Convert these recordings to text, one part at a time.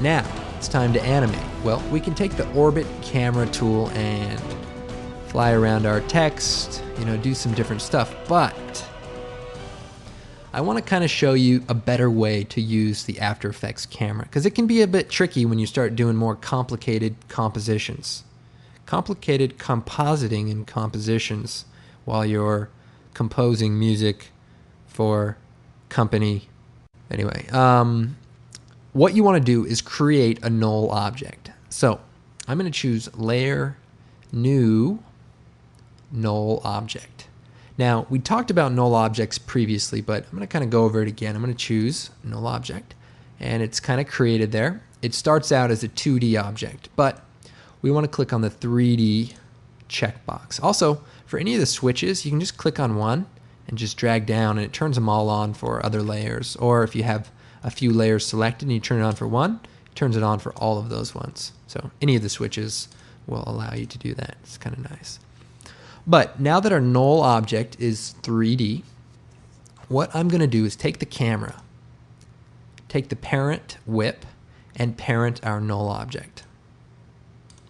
Now it's time to animate. Well, we can take the orbit camera tool and fly around our text, do some different stuff, but I want to kind of show you a better way to use the After Effects camera, because it can be a bit tricky when you start doing more complicated compositions. Complicated compositing and compositions while you're composing music for company. Anyway, what you want to do is create a null object. So I'm going to choose Layer, New, Null Object. Now, we talked about null objects previously, but I'm going to kind of go over it again. I'm going to choose null object, and it's kind of created there. It starts out as a 2D object, but we want to click on the 3D checkbox. Also, for any of the switches, you can just click on one and just drag down, and it turns them all on for other layers. Or if you have a few layers selected and you turn it on for one, it turns it on for all of those ones. So any of the switches will allow you to do that. It's kind of nice. But now that our null object is 3D, what I'm going to do is take the camera, take the parent whip, and parent our null object.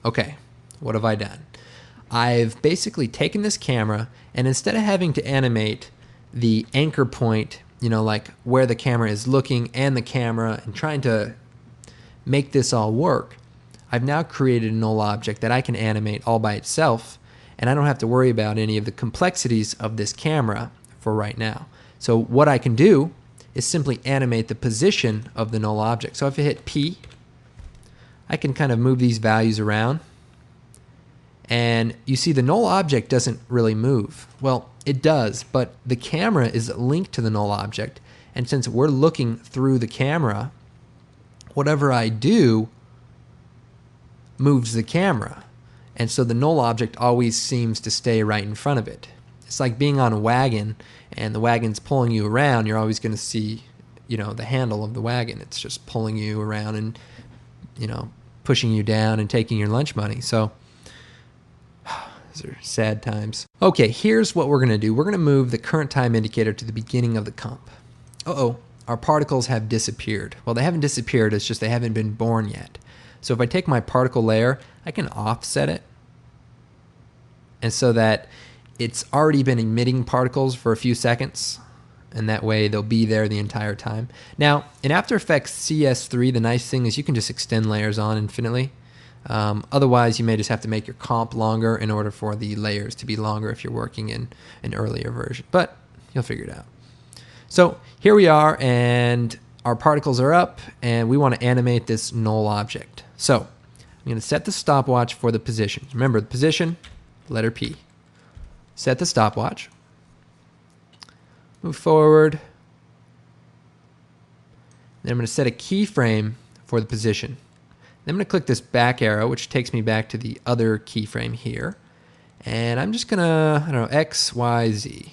Okay, what have I done? I've basically taken this camera, and instead of having to animate the anchor point, like where the camera is looking and the camera, and trying to make this all work, I've now created a null object that I can animate all by itself, and I don't have to worry about any of the complexities of this camera for right now. So what I can do is simply animate the position of the null object. So if I hit P, I can kind of move these values around, and you see the null object doesn't really move. Well, it does, but the camera is linked to the null object, and since we're looking through the camera, whatever I do moves the camera. And so the null object always seems to stay right in front of it. It's like being on a wagon and the wagon's pulling you around. You're always going to see, the handle of the wagon. It's just pulling you around and, pushing you down and taking your lunch money. So these are sad times. Okay, here's what we're going to do. We're going to move the current time indicator to the beginning of the comp. Uh-oh, our particles have disappeared. Well, they haven't disappeared. It's just they haven't been born yet. So if I take my particle layer, I can offset it, and so that it's already been emitting particles for a few seconds, and that way they'll be there the entire time. Now, in After Effects CS3, the nice thing is you can just extend layers on infinitely. Otherwise, you may just have to make your comp longer in order for the layers to be longer if you're working in an earlier version, but you'll figure it out. So here we are, and our particles are up, and we want to animate this null object. So I'm going to set the stopwatch for the position. Remember, the position, letter P. Set the stopwatch. Move forward. Then I'm going to set a keyframe for the position. Then I'm going to click this back arrow, which takes me back to the other keyframe here. And I'm just going to, X, Y, Z.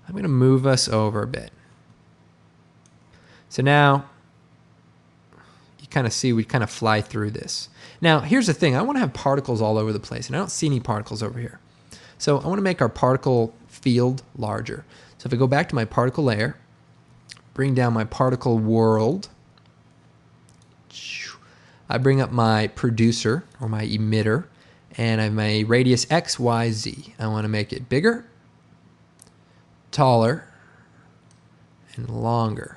I'm going to move us over a bit. So now you kind of see we kind of fly through this. Now here's the thing, I want to have particles all over the place, and I don't see any particles over here. So I want to make our particle field larger. So if I go back to my particle layer, bring down my particle world, I bring up my producer or my emitter, and I have my radius X, Y, Z. I want to make it bigger, taller, and longer.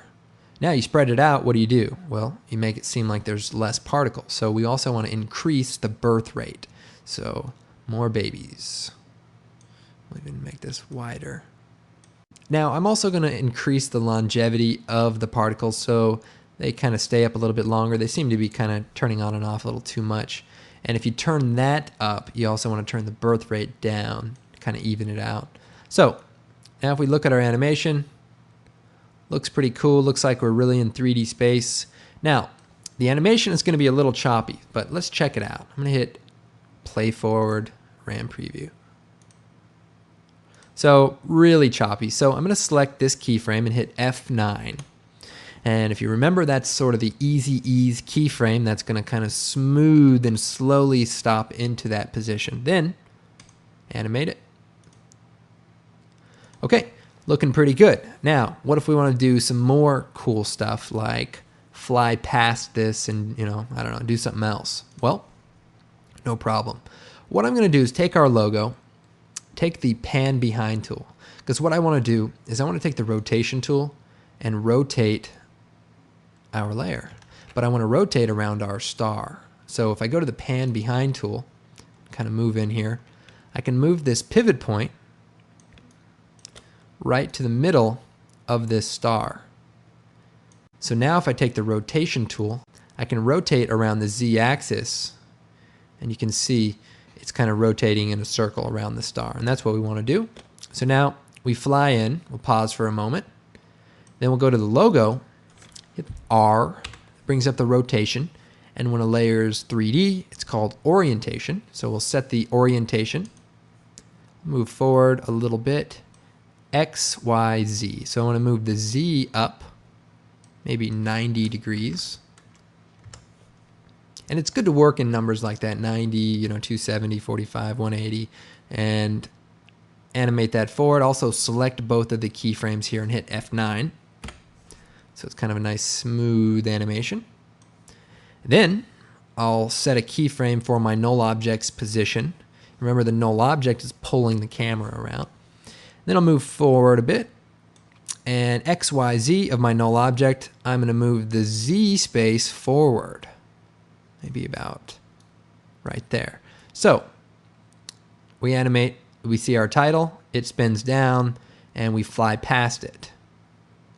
Now you spread it out, what do? Well, you make it seem like there's less particles. So we also want to increase the birth rate. So more babies. We'll even make this wider. Now I'm also going to increase the longevity of the particles so they kind of stay up a little bit longer. They seem to be kind of turning on and off a little too much. And if you turn that up, you also want to turn the birth rate down to kind of even it out. So now if we look at our animation, looks pretty cool. Looks like we're really in 3D space. Now, the animation is going to be a little choppy, but let's check it out. I'm going to hit play forward, RAM preview. So really choppy. So I'm going to select this keyframe and hit F9. And if you remember, that's sort of the easy ease keyframe that's going to kind of smooth and slowly stop into that position. Then animate it. Okay, looking pretty good. Now, what if we want to do some more cool stuff like fly past this and, I don't know, do something else. Well, no problem. What I'm going to do is take our logo, take the pan behind tool, because what I want to do is I want to take the rotation tool and rotate our layer, but I want to rotate around our star. So if I go to the pan behind tool, kind of move in here, I can move this pivot point right to the middle of this star. So now if I take the rotation tool, I can rotate around the Z-axis, and you can see it's kind of rotating in a circle around the star, and that's what we want to do. So now we fly in, we'll pause for a moment, then we'll go to the logo, hit R, brings up the rotation, and when a layer is 3D, it's called orientation. So we'll set the orientation, move forward a little bit, X, Y, Z. So I want to move the Z up, maybe 90 degrees. And it's good to work in numbers like that, 90, 270, 45, 180, and animate that forward. Also select both of the keyframes here and hit F9. So it's kind of a nice smooth animation. Then I'll set a keyframe for my null object's position. Remember, the null object is pulling the camera around. Then I'll move forward a bit, and X, Y, Z of my null object, I'm going to move the Z space forward, maybe about right there. So we animate, we see our title, it spins down, and we fly past it,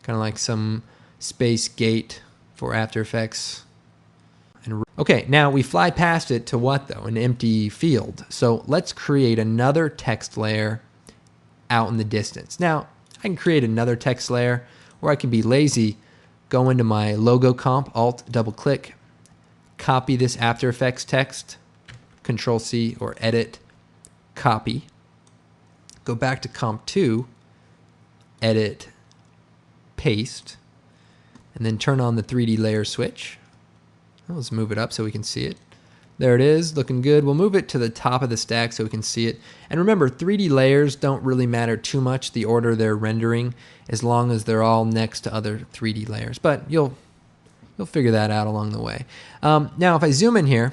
kind of like some space gate for After Effects. Okay, now we fly past it to what though? An empty field. So let's create another text layer out in the distance. Now, I can create another text layer, or I can be lazy, go into my logo comp, Alt, double click, copy this After Effects text, Control C or Edit, copy, go back to Comp 2, Edit, paste, and then turn on the 3D layer switch. Let's move it up so we can see it. There it is, looking good. We'll move it to the top of the stack so we can see it. And remember, 3D layers don't really matter too much, the order they're rendering, as long as they're all next to other 3D layers. But you'll figure that out along the way. Now, if I zoom in here,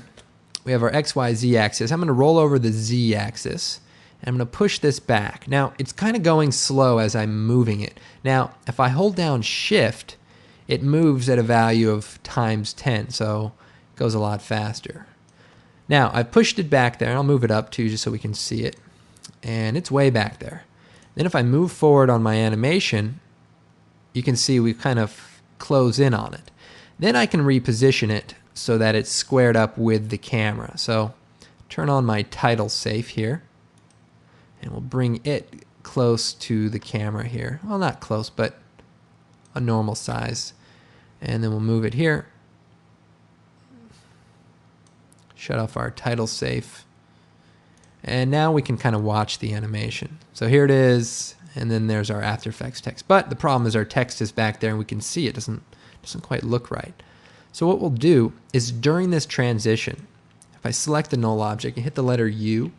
we have our X, Y, Z axis. I'm going to roll over the Z axis, and I'm going to push this back. Now, it's kind of going slow as I'm moving it. Now, if I hold down Shift, it moves at a value of times 10, so it goes a lot faster. Now, I've pushed it back there, and I'll move it up too just so we can see it. And it's way back there. Then if I move forward on my animation, you can see we kind of close in on it. Then I can reposition it so that it's squared up with the camera. So turn on my title safe here, and we'll bring it close to the camera here. Well, not close, but a normal size. And then we'll move it here. Shut off our title safe. And now we can kind of watch the animation. So here it is, and then there's our After Effects text. But the problem is our text is back there and we can see it doesn't quite look right. So what we'll do is during this transition, if I select the null object and hit the letter U, we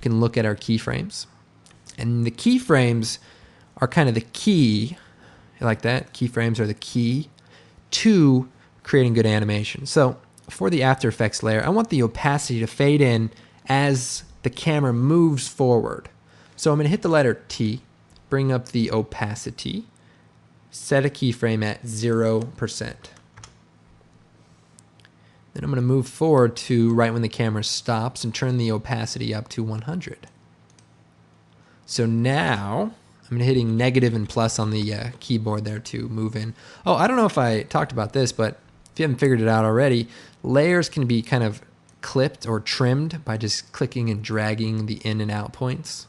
can look at our keyframes. And the keyframes are kind of the key, like that, keyframes are the key to creating good animation. So for the After Effects layer, I want the opacity to fade in as the camera moves forward. So I'm going to hit the letter T, bring up the opacity, set a keyframe at 0%. Then I'm going to move forward to right when the camera stops and turn the opacity up to 100. So now I'm hitting negative and plus on the keyboard there to move in. Oh, I don't know if I talked about this, but if you haven't figured it out already, layers can be kind of clipped or trimmed by just clicking and dragging the in and out points.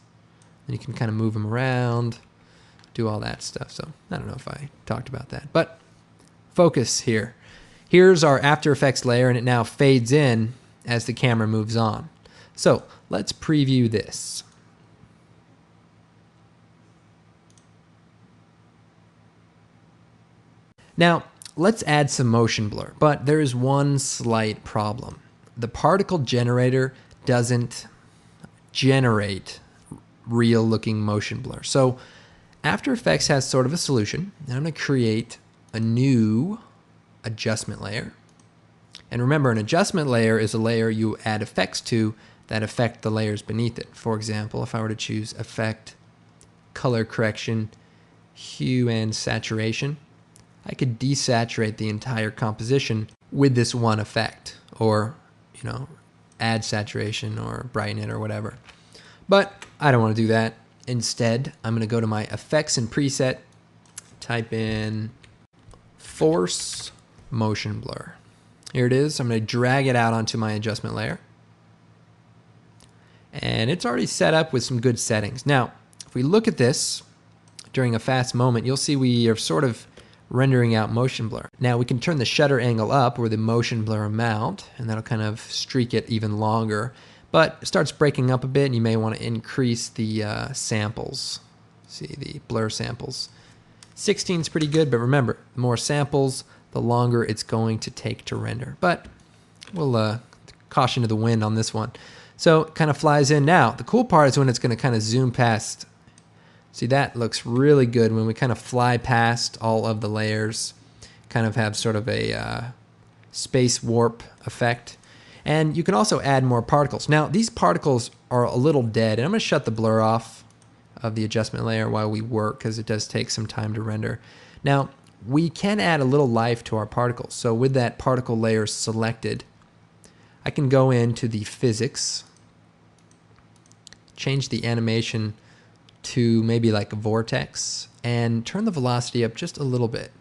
And you can kind of move them around, do all that stuff. So I don't know if I talked about that, but focus here. Here's our After Effects layer, and it now fades in as the camera moves on. So let's preview this. Now, let's add some motion blur, but there is one slight problem. The particle generator doesn't generate real looking motion blur. So After Effects has sort of a solution, and I'm going to create a new adjustment layer. And remember, an adjustment layer is a layer you add effects to that affect the layers beneath it. For example, if I were to choose Effect, Color Correction, Hue and Saturation, I could desaturate the entire composition with this one effect, or add saturation or brighten it or whatever. But I don't want to do that. Instead, I'm going to go to my Effects and Preset, type in Force Motion Blur. Here it is. I'm going to drag it out onto my adjustment layer. And it's already set up with some good settings. Now, if we look at this during a fast moment, you'll see we are sort of rendering out motion blur. Now we can turn the shutter angle up, or the motion blur amount, and that'll kind of streak it even longer. But it starts breaking up a bit, and you may want to increase the samples. See, the blur samples. 16 is pretty good, but remember, the more samples, the longer it's going to take to render. But we'll caution to the wind on this one. So it kind of flies in. Now, the cool part is when it's going to kind of zoom past. See, that looks really good when we kind of fly past all of the layers, kind of have sort of a space warp effect. And you can also add more particles. Now, these particles are a little dead, and I'm going to shut the blur off of the adjustment layer while we work, because it does take some time to render. Now, we can add a little life to our particles. So with that particle layer selected, I can go into the physics, change the animation to maybe like a vortex, and turn the velocity up just a little bit.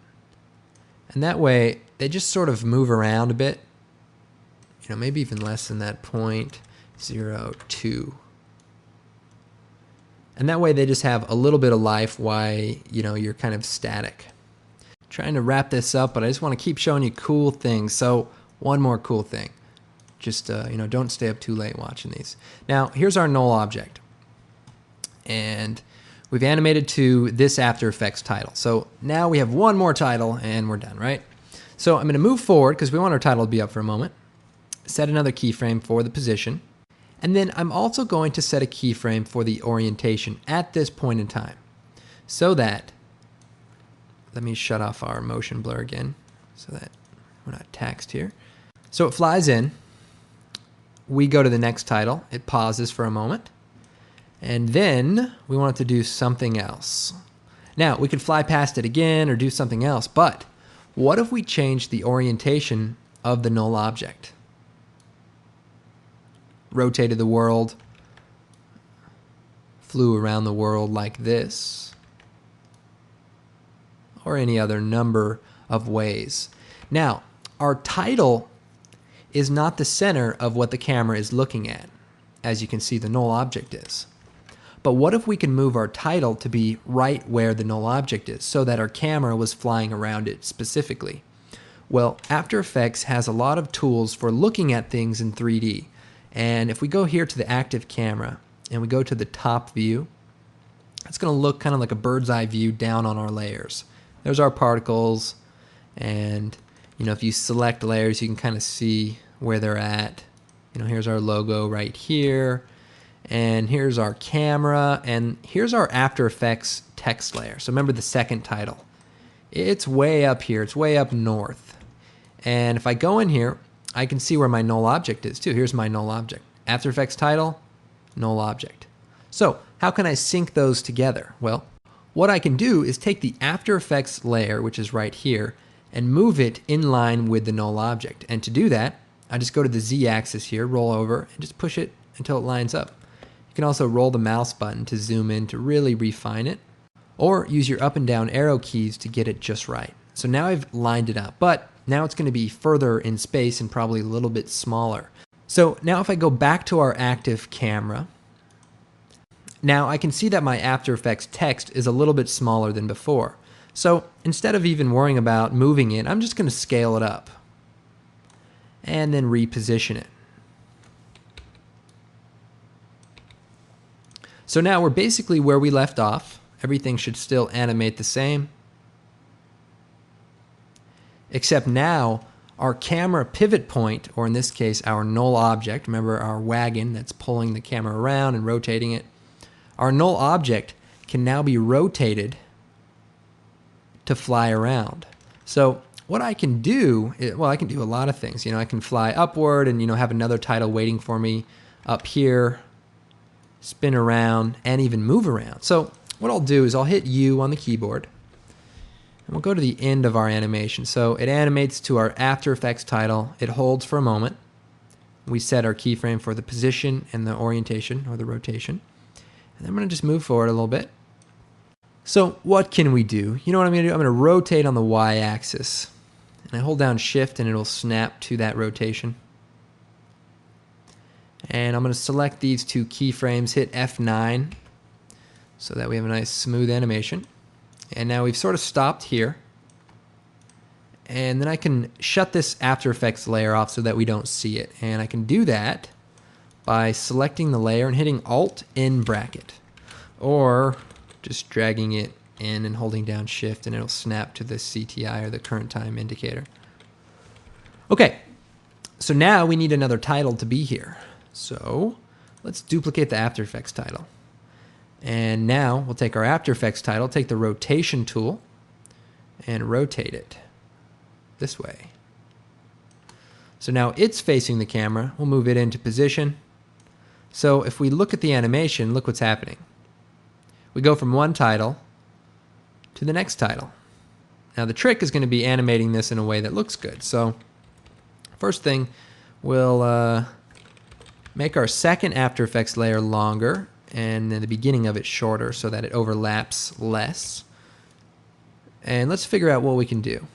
And that way they just sort of move around a bit, maybe even less than that, 0.02. And that way they just have a little bit of life while you're kind of static. Trying to wrap this up, but I just want to keep showing you cool things. So one more cool thing. Just don't stay up too late watching these. Now here's our null object. And we've animated to this After Effects title. So now we have one more title and we're done, right? So I'm going to move forward because we want our title to be up for a moment. Set another keyframe for the position. And then I'm also going to set a keyframe for the orientation at this point in time. So that, let me shut off our motion blur again so that we're not taxed here. So it flies in. We go to the next title. It pauses for a moment. And then we want it to do something else. Now, we could fly past it again or do something else, but what if we change the orientation of the null object? Rotated the world, flew around the world like this, or any other number of ways. Now, our title is not the center of what the camera is looking at. As you can see, the null object is. But what if we can move our title to be right where the null object is, so that our camera was flying around it specifically? Well, After Effects has a lot of tools for looking at things in 3D. And if we go here to the active camera and we go to the top view, it's going to look kind of like a bird's eye view down on our layers. There's our particles, and if you select layers, you can kind of see where they're at. Here's our logo right here. And here's our camera, and here's our After Effects text layer. So remember the second title. It's way up here. It's way up north. And if I go in here, I can see where my null object is too. Here's my null object. After Effects title, null object. So how can I sync those together? Well, what I can do is take the After Effects layer, which is right here, and move it in line with the null object. And to do that, I just go to the Z-axis here, roll over, and just push it until it lines up. You can also roll the mouse button to zoom in to really refine it, or use your up and down arrow keys to get it just right. So now I've lined it up, but now it's going to be further in space and probably a little bit smaller. So now if I go back to our active camera, now I can see that my After Effects text is a little bit smaller than before. So instead of even worrying about moving it, I'm just going to scale it up and then reposition it. So now we're basically where we left off. Everything should still animate the same. Except now our camera pivot point, or in this case our null object, remember our wagon that's pulling the camera around and rotating it, our null object can now be rotated to fly around. So what I can do, well, I can do a lot of things. I can fly upward and, have another title waiting for me up here, spin around, and even move around. So what I'll do is I'll hit U on the keyboard, and we'll go to the end of our animation. So it animates to our After Effects title. It holds for a moment. We set our keyframe for the position and the orientation, or the rotation. And I'm going to just move forward a little bit. So what can we do? You know what I'm going to do? I'm going to rotate on the Y-axis. And I hold down Shift and it'll snap to that rotation. And I'm going to select these two keyframes, hit F9 so that we have a nice smooth animation. And now we've sort of stopped here. And then I can shut this After Effects layer off so that we don't see it. And I can do that by selecting the layer and hitting Alt in bracket. Or just dragging it in and holding down Shift and it'll snap to the CTI, or the current time indicator. Okay, so now we need another title to be here. So let's duplicate the After Effects title. And now we'll take our After Effects title, take the rotation tool, and rotate it this way. So now it's facing the camera. We'll move it into position. So if we look at the animation, look what's happening. We go from one title to the next title. Now the trick is going to be animating this in a way that looks good. So first thing, we'll make our second After Effects layer longer and then the beginning of it shorter so that it overlaps less. And let's figure out what we can do.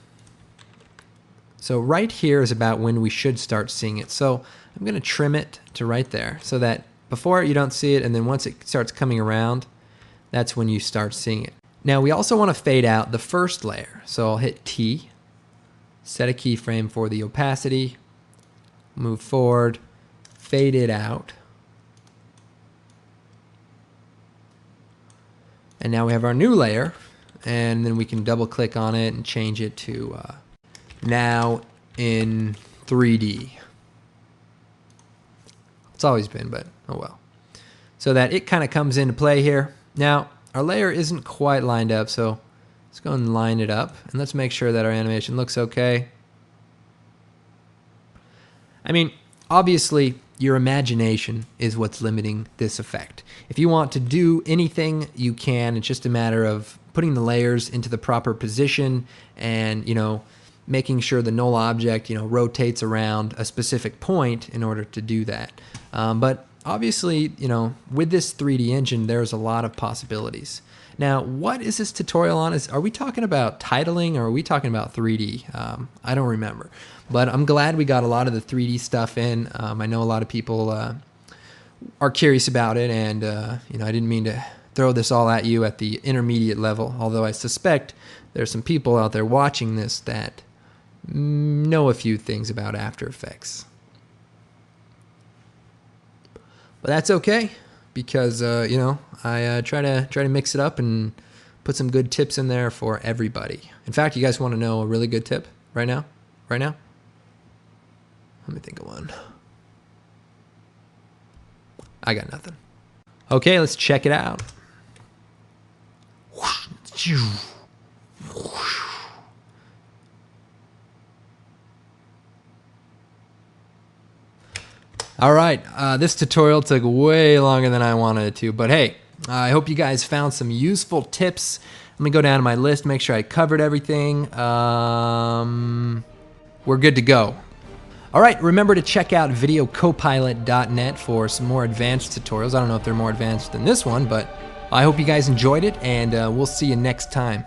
So right here is about when we should start seeing it. So I'm going to trim it to right there so that before you don't see it, and then once it starts coming around, that's when you start seeing it. Now we also want to fade out the first layer. So I'll hit T, set a keyframe for the opacity, move forward, fade it out. And now we have our new layer, and then we can double click on it and change it to now in 3D. It's always been, but oh well. So that it kind of comes into play here. Now, our layer isn't quite lined up, so let's go and line it up, and let's make sure that our animation looks okay. I mean, obviously, your imagination is what's limiting this effect. If you want to do anything, you can. It's just a matter of putting the layers into the proper position and, making sure the null object, rotates around a specific point in order to do that. But obviously, with this 3D engine, there's a lot of possibilities. Now, what is this tutorial on? Are we talking about titling, or are we talking about 3D? I don't remember. But I'm glad we got a lot of the 3D stuff in. I know a lot of people are curious about it, and I didn't mean to throw this all at you at the intermediate level, although I suspect there's some people out there watching this that know a few things about After Effects. But that's okay, because I try to mix it up and put some good tips in there for everybody. In fact, you guys want to know a really good tip right now? Right now? Let me think of one. I got nothing. Okay, let's check it out. All right, this tutorial took way longer than I wanted it to, but hey, I hope you guys found some useful tips. Let me go down to my list, make sure I covered everything. We're good to go. All right, remember to check out videocopilot.net for some more advanced tutorials. I don't know if they're more advanced than this one, but I hope you guys enjoyed it, and we'll see you next time.